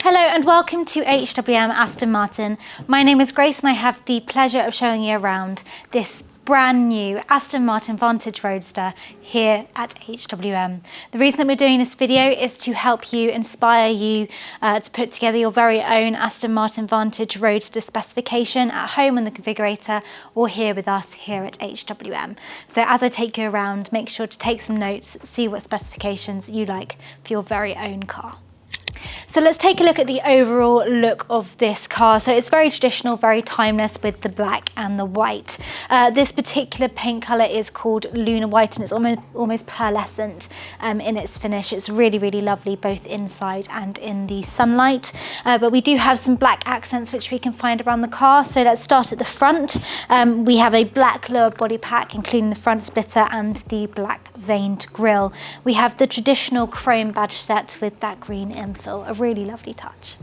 Hello and welcome to HWM Aston Martin. My name is Grace and I have the pleasure of showing you around this brand new Aston Martin Vantage Roadster here at HWM. The reason that we're doing this video is to help you, inspire you to put together your very own Aston Martin Vantage Roadster specification at home on the configurator or here with us here at HWM. So as I take you around, make sure to take some notes, see what specifications you like for your very own car. So let's take a look at the overall look of this car. So it's very traditional, very timeless with the black and the white. This particular paint colour is called Lunar White and it's almost pearlescent in its finish. It's really, really lovely both inside and in the sunlight. But we do have some black accents which we can find around the car. So let's start at the front. We have a black lower body pack including the front splitter and the black veined grille. We have the traditional chrome badge set with that green infill. A really lovely touch.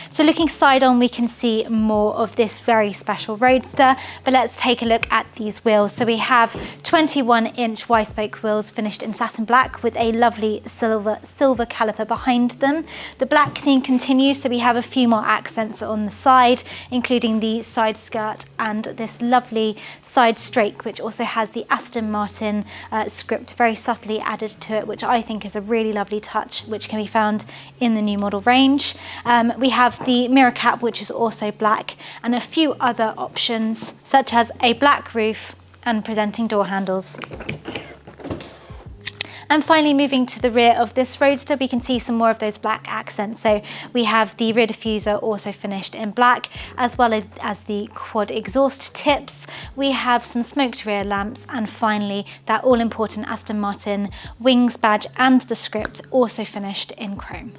So looking side on, we can see more of this very special Roadster, but let's take a look at these wheels. So we have 21-inch Y-spoke wheels finished in satin black with a lovely silver caliper behind them. The black theme continues, so we have a few more accents on the side, including the side skirt and this lovely side strake, which also has the Aston Martin script very subtly added to it, which I think is a really lovely touch, which can be found in the new model range. We have the mirror cap, which is also black, and a few other options such as a black roof and presenting door handles. And finally, moving to the rear of this Roadster, we can see some more of those black accents. So we have the rear diffuser also finished in black, as well as the quad exhaust tips. We have some smoked rear lamps, and finally that all-important Aston Martin wings badge and the script also finished in chrome.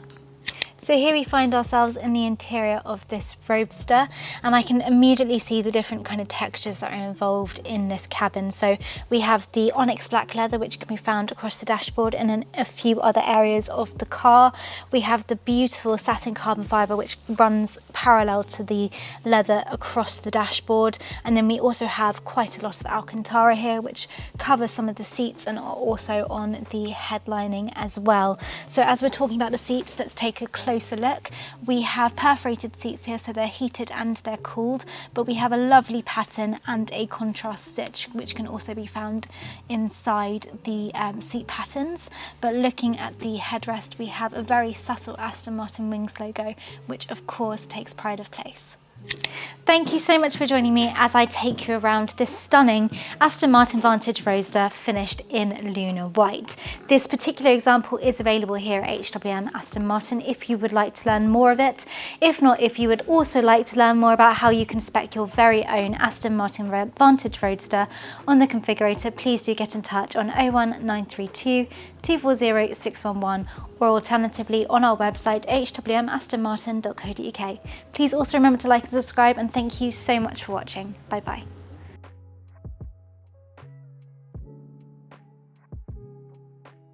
So here we find ourselves in the interior of this Roadster, and I can immediately see the different kind of textures that are involved in this cabin. So we have the onyx black leather, which can be found across the dashboard and in a few other areas of the car. We have the beautiful satin carbon fibre, which runs parallel to the leather across the dashboard. And then we also have quite a lot of Alcantara here, which covers some of the seats and are also on the headlining as well. So as we're talking about the seats, let's take a closer look. We have perforated seats here, so they're heated and they're cooled, but we have a lovely pattern and a contrast stitch which can also be found inside the seat patterns. But looking at the headrest, we have a very subtle Aston Martin Wings logo, which of course takes pride of place. Thank you so much for joining me as I take you around this stunning Aston Martin Vantage Roadster finished in Lunar White. This particular example is available here at HWM Aston Martin if you would like to learn more of it. If not, if you would also like to learn more about how you can spec your very own Aston Martin Vantage Roadster on the configurator, please do get in touch on 01932 240 611 or alternatively on our website hwmastonmartin.co.uk. Please also remember to like and subscribe, and thank you so much for watching. Bye bye.